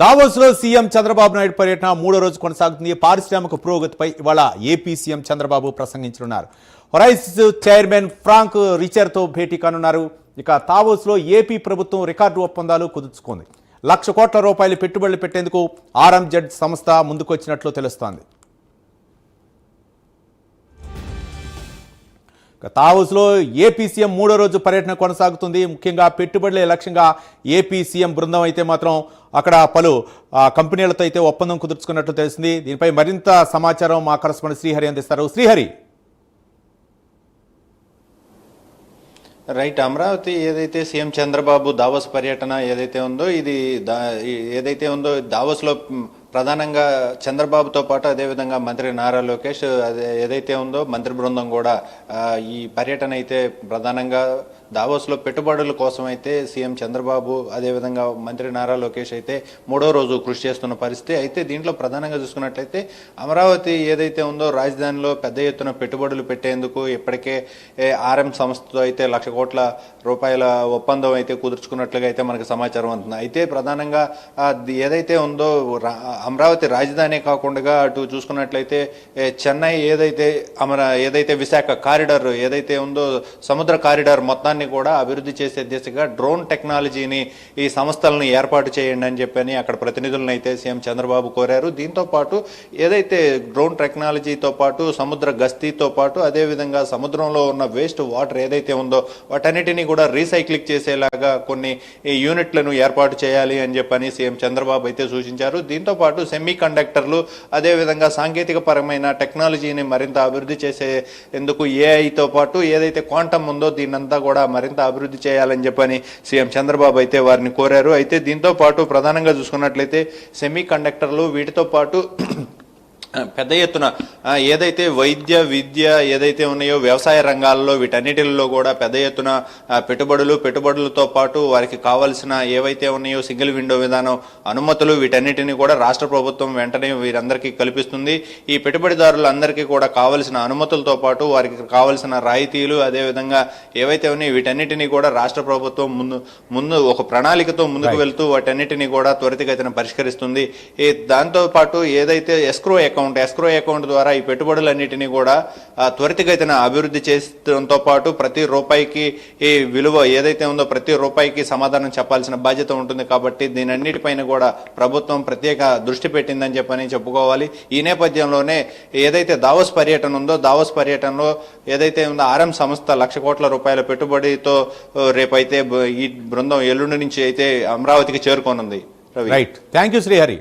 Davos లో CM Chandrababu Naidu పర్యటన మూడో రోజు కొనసాగుతుంది. పారిశ్రామిక పురోగతిపై ఇవాళ ఏపీ సీఎం చంద్రబాబు ప్రసంగించనున్నారు. హొరైస్ చైర్మన్ ఫ్రాంక్ రిచర్తో భేటీ కానున్నారు. ఇక దావోస్ లో ఏపీ ప్రభుత్వం రికార్డు ఒప్పందాలు కుదుర్చుకుంది. 1,00,000 కోట్ల రూపాయలు పెట్టుబడులు పెట్టేందుకు ఆర్ఎంజెడ్ సంస్థ ముందుకొచ్చినట్లు తెలుస్తోంది. దావోస్లో ఏపీ సీఎం మూడో రోజు పర్యటన కొనసాగుతుంది. ముఖ్యంగా పెట్టుబడులే లక్ష్యంగా ఏపీ సీఎం బృందం అయితే మాత్రం అక్కడ పలు కంపెనీలతో అయితే ఒప్పందం కుదుర్చుకున్నట్లు తెలిసింది. దీనిపై మరింత సమాచారం మా కరెస్పాండెంట్ శ్రీహరి అందిస్తారు. శ్రీహరి, రైట్. అమరావతి ఏదైతే సీఎం చంద్రబాబు దావోస్ పర్యటన ఏదైతే ఉందో దావోస్లో ప్రధానంగా చంద్రబాబుతో పాటు అదేవిధంగా మంత్రి నారా లోకేష్ ఏదైతే ఉందో మంత్రి బృందం కూడా ఈ పర్యటన అయితే ప్రధానంగా దావోస్లో పెట్టుబడుల కోసం అయితే సీఎం చంద్రబాబు అదేవిధంగా మంత్రి నారా లోకేష్ అయితే మూడో రోజు కృషి చేస్తున్న పరిస్థితి. అయితే దీంట్లో ప్రధానంగా చూసుకున్నట్లయితే అమరావతి ఏదైతే ఉందో రాజధానిలో పెద్ద ఎత్తున పెట్టుబడులు పెట్టేందుకు ఇప్పటికే ఆర్ఎం సంస్థతో అయితే 1,00,000 కోట్ల రూపాయల ఒప్పందం అయితే కుదుర్చుకున్నట్లుగా అయితే మనకు సమాచారం అవుతుంది. అయితే ప్రధానంగా ఏదైతే ఉందో అమరావతి రాజధాని కాకుండా అటు చూసుకున్నట్లయితే చెన్నై ఏదైతే విశాఖ కారిడార్ ఏదైతే ఉందో సముద్ర కారిడార్ మొత్తాన్ని కూడా అభివృద్ధి చేసే దిశగా డ్రోన్ టెక్నాలజీని ఈ సంస్థలను ఏర్పాటు చేయండి అని చెప్పని అక్కడ ప్రతినిధులను అయితే సీఎం చంద్రబాబు కోరారు. దీంతో పాటు ఏదైతే డ్రోన్ టెక్నాలజీతో పాటు సముద్ర గస్తీతో పాటు అదేవిధంగా సముద్రంలో ఉన్న వేస్ట్ వాటర్ ఏదైతే ఉందో వాటన్నిటినీ కూడా రీసైక్లింగ్ చేసేలాగా కొన్ని యూనిట్లను ఏర్పాటు చేయాలి అని చెప్పని సీఎం చంద్రబాబు అయితే సూచించారు. దీంతో పాటు సెమీ కండక్టర్లు అదేవిధంగా సాంకేతిక పరమైన టెక్నాలజీని మరింత అభివృద్ధి చేసేందుకు ఏఐతో పాటు ఏదైతే క్వాంటమ్ ఉందో దీన్నంతా కూడా మరింత అభివృద్ధి చేయాలని చెప్పని సీఎం చంద్రబాబు అయితే వారిని కోరారు. అయితే దీంతో పాటు ప్రధానంగా చూసుకున్నట్లయితే సెమీ కండక్టర్లు వీటితో పాటు పెద్ద ఎత్తున ఏదైతే వైద్య విద్య ఏదైతే ఉన్నాయో వ్యవసాయ రంగాల్లో వీటన్నిటిలో కూడా పెద్ద ఎత్తున పెట్టుబడులతో పాటు వారికి కావాల్సిన ఏవైతే ఉన్నాయో సింగిల్ విండో విధానం అనుమతులు వీటన్నిటిని కూడా రాష్ట్ర ప్రభుత్వం వెంటనే వీరందరికీ కల్పిస్తుంది. ఈ పెట్టుబడిదారులందరికీ కూడా కావలసిన అనుమతులతో పాటు వారికి కావలసిన రాయితీలు అదేవిధంగా ఏవైతే ఉన్నాయో వీటన్నిటినీ కూడా రాష్ట్ర ప్రభుత్వం ముందు ఒక ప్రణాళికతో ముందుకు వెళ్తూ వాటన్నిటినీ కూడా త్వరితగతిన పరిష్కరిస్తుంది. దాంతో పాటు ఏదైతే ఎస్క్రో అకౌంట్ ద్వారా ఈ పెట్టుబడులన్నిటినీ కూడా త్వరితగతిన అభివృద్ధి చేయడంతో పాటు ప్రతి రూపాయికి ఈ విలువ ఏదైతే ఉందో ప్రతి రూపాయికి సమాధానం చెప్పాల్సిన బాధ్యత ఉంటుంది. కాబట్టి దీనన్నిటిపైన కూడా ప్రభుత్వం ప్రత్యేక దృష్టి పెట్టిందని చెప్పని చెప్పుకోవాలి. ఈ నేపథ్యంలోనే ఏదైతే దావోస్ పర్యటన ఉందో దావోస్ పర్యటనలో ఏదైతే ఉందో ఆర్ఎం సంస్థ 1,00,000 కోట్ల రూపాయల పెట్టుబడితో రేపైతే ఈ బృందం ఎల్లుండి నుంచి అయితే అమరావతికి చేరుకోనుంది. Right, thank you Srihari.